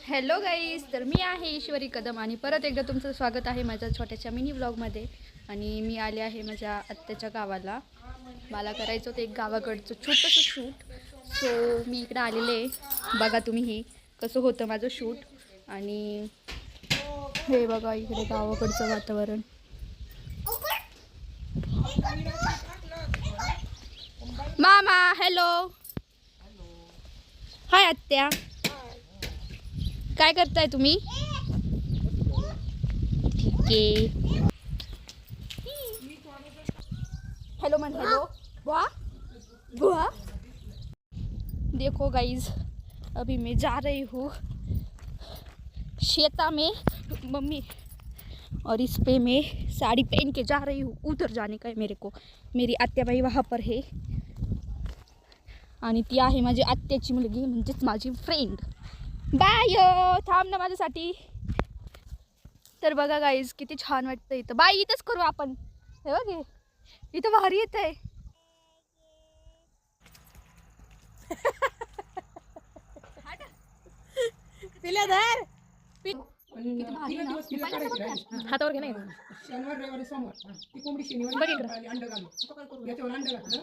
Hello guys, तर मी आहे ईश्वरी कदम आणि परत एकदा तुमचं स्वागत आहे माझ्या छोट्याशा मिनी व्लॉगमध्ये. आणि मी आले आहे माझ्या आत्याच्या गावाला. मला करायचं होतं एक गावाकडचं छोटंसं शूट, सो मी इकडं आलेले आहे. बघा तुम्ही कसं होतं माझं शूट. आणि हे बघा इकडे गावाकडचं वातावरण. मामा हॅलो. हाय आत्या, काय करताय तुम्ही? ठीक आहे. हेलो मन, हेलो बुआ बुआ. देखो गाइज, अभी मैं जा रही हूँ शेता में मम्मी, और इस पे मैं साड़ी पहन के जा रही हूँ. उधर जाने का है मेरे को. मेरी आत्याबाई वहाँ पर है आणि ती आहे माझी आत्याची मुलगी, म्हणजेच माझी फ्रेंड. बाय, थांब ना माझ्यासाठी. तर बघा गाईज किती छान वाटतं इथं. बाय इथंच करू आपण. हे बघ इथं भारी येत आहे. हातावर घे नाही. शनिवार रविवारी सोमवार ती कोंबडी शनिवारी अंड घालू. याच्यावर अंड घातलं.